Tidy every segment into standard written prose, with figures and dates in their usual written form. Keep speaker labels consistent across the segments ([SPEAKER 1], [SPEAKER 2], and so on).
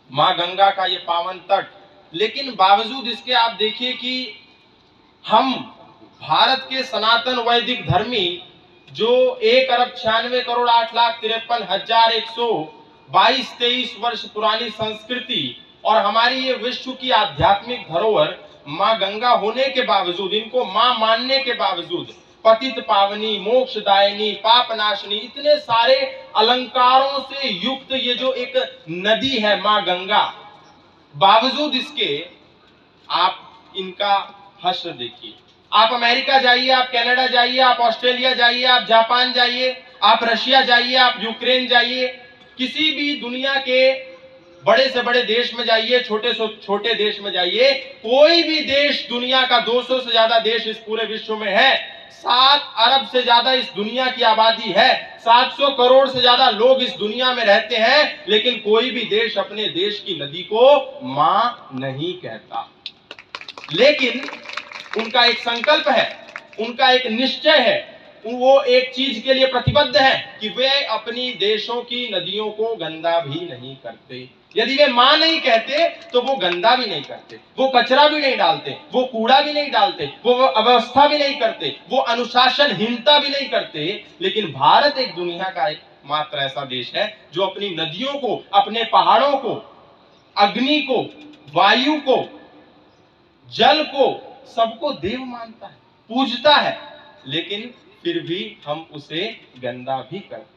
[SPEAKER 1] माँ गंगा का ये पावन तट, लेकिन बावजूद इसके आप देखिए कि हम भारत के सनातन वैदिक धर्मी जो 1,96,8,53,122 वर्ष पुरानी संस्कृति और हमारी ये विश्व की आध्यात्मिक धरोहर माँ गंगा होने के बावजूद, इनको माँ मानने के बावजूद, पतित पावनी, मोक्षदायिनी, पाप नाशनी, इतने सारे अलंकारों से युक्त ये जो एक नदी है माँ गंगा, बावजूद इसके आप इनका हश्र देखिए। आप अमेरिका जाइए, आप कनाडा जाइए, आप ऑस्ट्रेलिया जाइए, आप जापान जाइए, आप रशिया जाइए, आप यूक्रेन जाइए, किसी भी दुनिया के बड़े से बड़े देश में जाइए, छोटे से छोटे देश में जाइए, कोई भी देश दुनिया का 200 से ज्यादा देश इस पूरे विश्व में है, 7 अरब से ज्यादा इस दुनिया की आबादी है, 700 करोड़ से ज्यादा लोग इस दुनिया में रहते हैं, लेकिन कोई भी देश अपने देश की नदी को मां नहीं कहता। लेकिन उनका एक संकल्प है, उनका एक निश्चय है, वो एक चीज के लिए प्रतिबद्ध है कि वे अपनी देशों की नदियों को गंदा भी नहीं करते। यदि वे मां नहीं कहते तो वो गंदा भी नहीं करते, वो कचरा भी नहीं डालते, वो कूड़ा भी नहीं डालते, वो अव्यवस्था भी नहीं करते, वो अनुशासनहीनता भी नहीं करते। लेकिन भारत एक दुनिया का एक मात्र ऐसा देश है जो अपनी नदियों को, अपने पहाड़ों को, अग्नि को, वायु को, जल को, सबको देव मानता है, पूजता है, लेकिन फिर भी हम उसे गंदा भी करते हैं।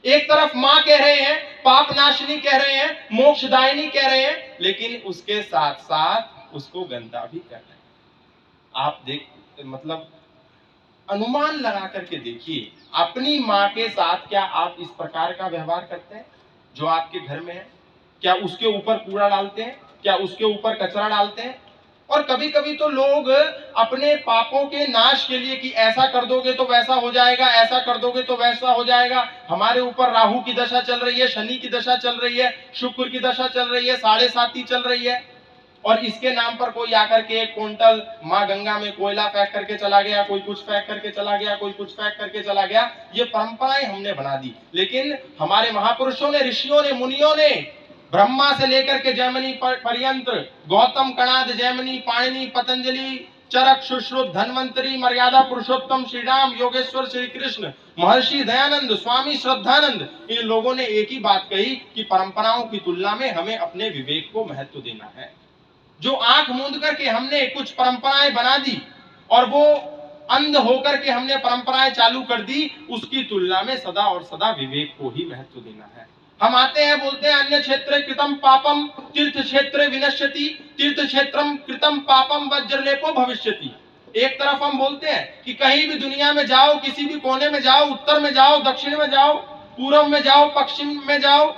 [SPEAKER 1] एक तरफ मां कह रहे हैं, पाप नाशनी कह रहे हैं, मोक्षदायिनी कह रहे हैं, लेकिन उसके साथ साथ उसको गंदा भी कर रहे हैं। आप देख, मतलब अनुमान लगा करके देखिए, अपनी मां के साथ क्या आप इस प्रकार का व्यवहार करते हैं जो आपके घर में है? क्या उसके ऊपर कूड़ा डालते हैं? क्या उसके ऊपर कचरा डालते हैं? और कभी कभी तो लोग अपने पापों के नाश के लिए कि ऐसा कर दोगे तो वैसा हो जाएगा, ऐसा कर दोगे तो वैसा हो जाएगा, हमारे ऊपर राहु की दशा चल रही है, शनि की दशा चल रही है, शुक्र की दशा चल रही है, 7.5 चल रही है, और इसके नाम पर कोई आकर के 1 क्विंटल माँ गंगा में कोयला फेंक करके चला गया, कोई कुछ फेंक करके चला गया, कोई कुछ फेंक करके चला गया। ये परंपराएं हमने बना दी। लेकिन हमारे महापुरुषों ने, ऋषियों ने, मुनियों ने, ब्रह्मा से लेकर के जैमिनी पर्यंत, गौतम, कणाद, जैमिनी, पाणिनि, पतंजलि, चरक, सुश्रुत, धन्वंतरी, मर्यादा पुरुषोत्तम, श्री राम, योगेश्वर, श्री कृष्ण, महर्षि दयानंद, स्वामी श्रद्धानंद, इन लोगों ने एक ही बात कही कि परंपराओं की तुलना में हमें अपने विवेक को महत्व देना है। जो आंख मूंद करके हमने कुछ परंपराएं बना दी और वो अंध होकर के हमने परंपराएं चालू कर दी, उसकी तुलना में सदा और सदा विवेक को ही महत्व देना है। हम आते हैं, बोलते हैं अन्य क्षेत्र कृतम पापम तीर्थ क्षेत्र विनश्यति, तीर्थ क्षेत्रम कृतम पापम वज्रलेपो भविष्यति। एक तरफ हम बोलते हैं कि कहीं भी दुनिया में जाओ, किसी भी कोने में जाओ, उत्तर में जाओ, दक्षिण में जाओ, पूर्व में जाओ, पश्चिम में जाओ,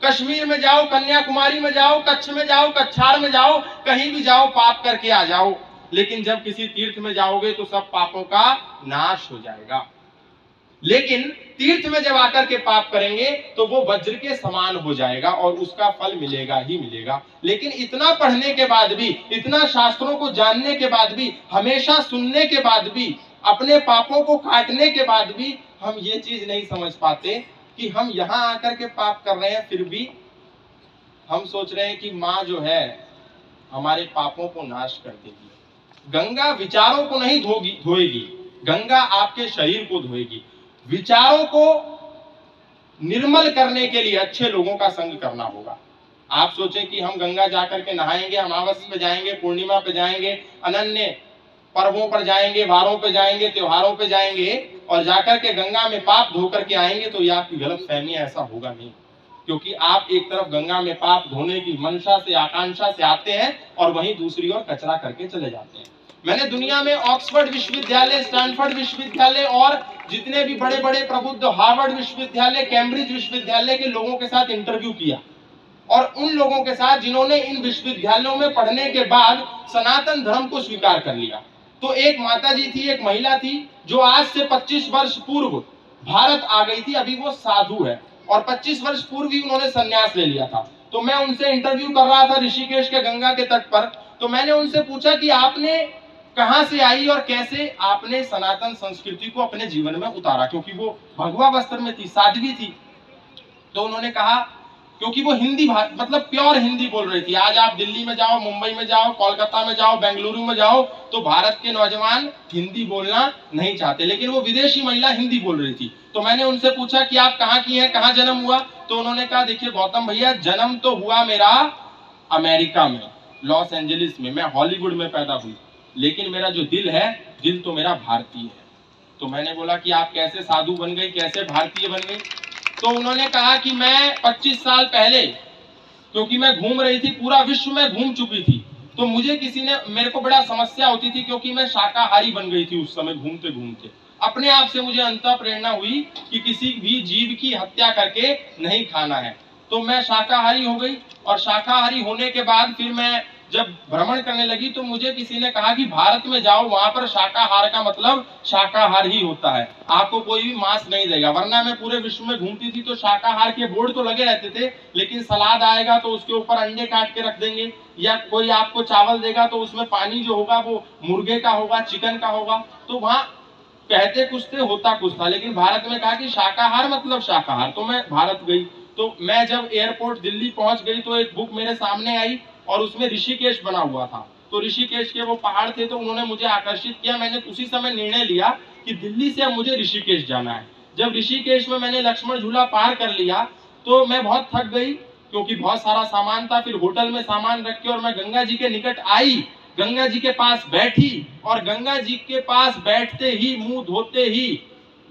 [SPEAKER 1] कश्मीर में जाओ, कन्याकुमारी में जाओ, कच्छ में जाओ, कच्छार में जाओ, कहीं भी जाओ, पाप करके आ जाओ, लेकिन जब किसी तीर्थ में जाओगे तो सब पापों का नाश हो जाएगा। लेकिन तीर्थ में जब आकर के पाप करेंगे तो वो वज्र के समान हो जाएगा और उसका फल मिलेगा ही मिलेगा। लेकिन इतना पढ़ने के बाद भी, इतना शास्त्रों को जानने के बाद भी, हमेशा सुनने के बाद भी, अपने पापों को काटने के बाद भी हम ये चीज नहीं समझ पाते कि हम यहाँ आकर के पाप कर रहे हैं, फिर भी हम सोच रहे हैं कि माँ जो है हमारे पापों को नाश कर देगी। गंगा विचारों को नहीं धोएगी, गंगा आपके शरीर को धोएगी। विचारों को निर्मल करने के लिए अच्छे लोगों का संग करना होगा। आप सोचें कि हम गंगा जाकर के नहाएंगे, अमावस्या पे जाएंगे, पूर्णिमा पे जाएंगे, अनन्य पर्वों पर जाएंगे, वारों पे जाएंगे, त्योहारों पे जाएंगे और जाकर के गंगा में पाप धो करके आएंगे, तो ये आपकी गलत फहमी है, ऐसा होगा नहीं। क्योंकि आप एक तरफ गंगा में पाप धोने की मंशा से, आकांक्षा से आते हैं और वहीं दूसरी ओर कचरा करके चले जाते हैं। मैंने दुनिया में ऑक्सफोर्ड विश्वविद्यालय, स्टैनफोर्ड विश्वविद्यालय और जितने भी बड़े बड़े प्रबुद्ध, हार्वर्ड विश्वविद्यालय, कैम्ब्रिज विश्वविद्यालय के लोगों के साथ इंटरव्यू किया और उन लोगों के साथ जिन्होंने इन विश्वविद्यालयों में पढ़ने के बाद सनातन धर्म को स्वीकार कर लिया। तो एक माताजी थी, एक महिला थी जो आज से 25 वर्ष पूर्व भारत आ गई थी। अभी वो साधु है और 25 वर्ष पूर्व ही उन्होंने संन्यास ले लिया था। तो मैं उनसे इंटरव्यू कर रहा था ऋषिकेश के गंगा के तट पर। तो मैंने उनसे पूछा कि आपने कहां से आई और कैसे आपने सनातन संस्कृति को अपने जीवन में उतारा, क्योंकि वो भगवा वस्त्र में थी, साध्वी थी। तो उन्होंने कहा क्योंकि वो हिंदी मतलब प्योर हिंदी बोल रही थी। आज आप दिल्ली में जाओ, मुंबई में जाओ, कोलकाता में जाओ, बेंगलुरु में जाओ, तो भारत के नौजवान हिंदी बोलना नहीं चाहते, लेकिन वो विदेशी महिला हिंदी बोल रही थी। तो मैंने उनसे पूछा कि आप कहाँ की हैं, कहाँ जन्म हुआ? तो उन्होंने कहा, देखिए गौतम भैया, जन्म तो हुआ मेरा अमेरिका में, लॉस एंजलिस में, मैं हॉलीवुड में पैदा हुई, लेकिन मेरा जो दिल है, दिल तो मेरा भारतीय है। तो मैंने बोला कि आप कैसे साधु बन गई, कैसे भारतीय बन गई? तो उन्होंने कहा कि मैं 25 साल पहले, क्योंकि मैं घूम रही थी, पूरा विश्व में घूम चुकी थी, तो मुझे किसी ने, मेरे को बड़ा समस्या होती थी, क्योंकि मैं शाकाहारी बन गई थी उस समय घूमते घूमते। अपने आप से मुझे अंतः प्रेरणा हुई कि किसी भी जीव की हत्या करके नहीं खाना है, तो मैं शाकाहारी हो गई। और शाकाहारी होने के बाद फिर मैं जब भ्रमण करने लगी, तो मुझे किसी ने कहा कि भारत में जाओ, वहां पर शाकाहार का मतलब शाकाहार ही होता है, आपको कोई भी मांस नहीं देगा। वरना मैं पूरे विश्व में घूमती थी तो शाकाहार के बोर्ड तो लगे रहते थे, लेकिन सलाद आएगा तो उसके ऊपर अंडे काट के रख देंगे, या कोई आपको चावल देगा तो उसमें पानी जो होगा वो मुर्गे का होगा, चिकन का होगा। तो वहां कहते कुछ थे, होता कुछ था। लेकिन भारत में कहा कि शाकाहार मतलब शाकाहार। तो मैं भारत गई, तो मैं जब एयरपोर्ट दिल्ली पहुंच गई, तो एक बुक मेरे सामने आई और उसमें ऋषिकेश बना हुआ था। तो ऋषिकेश के वो पहाड़ थे, तो उन्होंने मुझे आकर्षित किया। मैंने उसी समय निर्णय लिया कि दिल्ली से अब मुझे ऋषिकेश जाना है। जब ऋषिकेश में मैंने लक्ष्मण झूला पार कर लिया, तो मैं बहुत थक गई, क्योंकि बहुत सारा सामान था। फिर होटल में सामान रख के और मैं गंगा जी के निकट आई, गंगा जी के पास बैठी, और गंगा जी के पास बैठते ही, मुंह धोते ही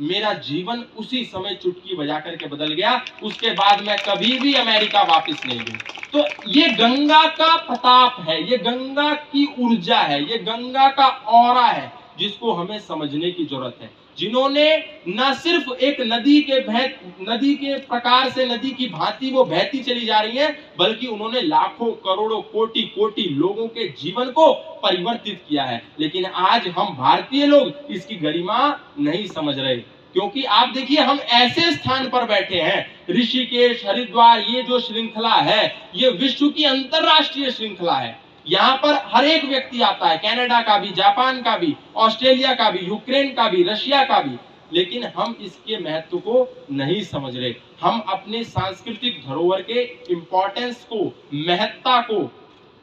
[SPEAKER 1] मेरा जीवन उसी समय चुटकी बजा करके बदल गया। उसके बाद मैं कभी भी अमेरिका वापस नहीं गई। तो ये गंगा का प्रताप है, ये गंगा की ऊर्जा है, ये गंगा का ऑरा है, जिसको हमें समझने की जरूरत है। जिन्होंने न सिर्फ एक नदी के प्रकार से, नदी की भांति वो बहती चली जा रही है, बल्कि उन्होंने लाखों करोड़ों कोटि कोटि लोगों के जीवन को परिवर्तित किया है। लेकिन आज हम भारतीय लोग इसकी गरिमा नहीं समझ रहे, क्योंकि आप देखिए, हम ऐसे स्थान पर बैठे हैं, ऋषिकेश, हरिद्वार, ये जो श्रृंखला है, ये विश्व की अंतरराष्ट्रीय श्रृंखला है। यहाँ पर हर एक व्यक्ति आता है, कनाडा का भी, जापान का भी, ऑस्ट्रेलिया का भी, यूक्रेन का भी, रशिया का भी। लेकिन हम इसके महत्व को नहीं समझ रहे। हम अपने सांस्कृतिक धरोहर के इंपॉर्टेंस को, महत्ता को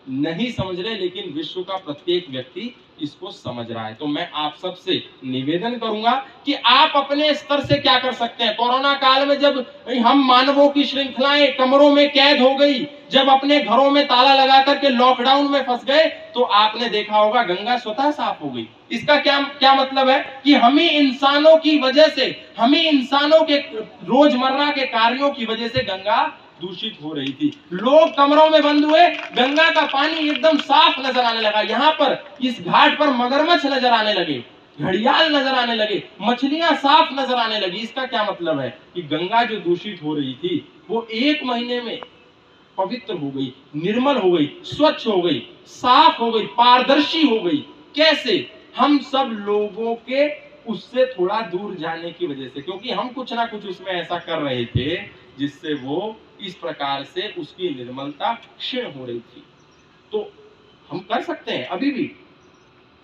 [SPEAKER 1] नहीं समझ रहे, लेकिन विश्व का प्रत्येक व्यक्ति इसको समझ रहा है। तो मैं आप सबसे निवेदन करूंगा कि आप अपने स्तर से क्या कर सकते हैं। कोरोना काल में जब हम मानवों की श्रृंखलाएं कमरों में कैद हो गई, जब अपने घरों में ताला लगा करके लॉकडाउन में फंस गए, तो आपने देखा होगा गंगा स्वतः साफ हो गई। इसका क्या मतलब है कि हम ही इंसानों की वजह से, हम ही इंसानों के रोजमर्रा के कार्यों की वजह से गंगा दूषित हो रही थी। लोग कमरों में बंद हुए, गंगा का पानी एकदम साफ नजर आने लगा। यहाँ पर इस घाट पर मगरमच्छ नजर आने लगे, घड़ियाल नजर आने लगे, मछलियां साफ नजर आने लगी। इसका क्या मतलब है कि गंगा जो दूषित हो रही थी, वो 1 महीने में पवित्र हो गई, निर्मल हो गई, स्वच्छ हो गई, साफ हो गई, पारदर्शी हो गई। कैसे? हम सब लोगों के उससे थोड़ा दूर जाने की वजह से, क्योंकि हम कुछ ना कुछ उसमें ऐसा कर रहे थे जिससे वो इस प्रकार से उसकी निर्मलता क्षीण हो रही थी। तो हम कर सकते हैं,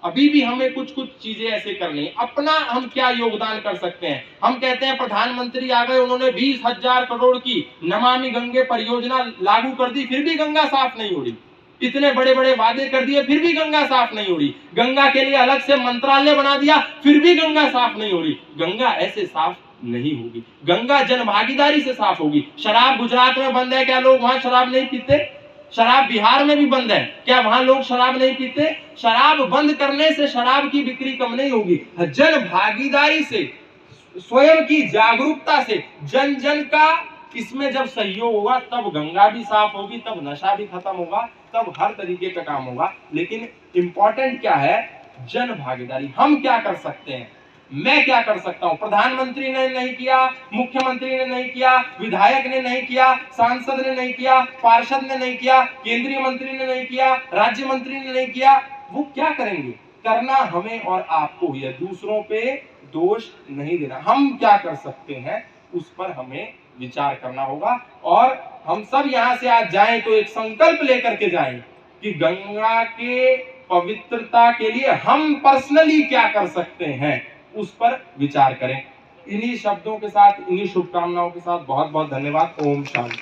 [SPEAKER 1] अभी भी हमें कुछ चीजें ऐसे करनी। अपना हम क्या योगदान कर सकते हैं? हम कहते हैं प्रधानमंत्री आ गए, उन्होंने 20,000 करोड़ की नमामि गंगे परियोजना लागू कर दी, फिर भी गंगा साफ नहीं हो रही। इतने बड़े बड़े वादे कर दिए, फिर भी गंगा साफ नहीं हो रही। गंगा के लिए अलग से मंत्रालय बना दिया, फिर भी गंगा साफ नहीं हो रही। गंगा ऐसे साफ नहीं होगी, गंगा जन भागीदारी से साफ होगी। शराब गुजरात में बंद है, क्या लोग वहां शराब नहीं पीते? शराब बिहार में भी बंद है, क्या वहां लोग शराब नहीं पीते? शराब बंद करने से शराब की बिक्री कम नहीं होगी। जन भागीदारी से, स्वयं की जागरूकता से, जन जन का इसमें जब सहयोग होगा, तब गंगा भी साफ होगी, तब नशा भी खत्म होगा, तब हर तरीके का काम होगा। लेकिन इंपॉर्टेंट क्या है? जन भागीदारी। हम क्या कर सकते हैं? मैं क्या कर सकता हूं? प्रधानमंत्री ने नहीं किया, मुख्यमंत्री ने नहीं किया, विधायक ने नहीं किया, सांसद ने नहीं किया, पार्षद ने नहीं किया, केंद्रीय मंत्री ने नहीं किया, राज्य मंत्री ने नहीं किया। वो क्या करेंगे? करना हमें और आपको ही है, दूसरों पे दोष नहीं देना। हम क्या कर सकते हैं, उस पर हमें विचार करना होगा। और हम सब यहां से आज जाएं तो एक संकल्प लेकर के जाएं कि गंगा के पवित्रता के लिए हम पर्सनली क्या कर सकते हैं, उस पर विचार करें। इन्हीं शब्दों के साथ, इन्हीं शुभकामनाओं के साथ बहुत बहुत धन्यवाद। ओम शांति।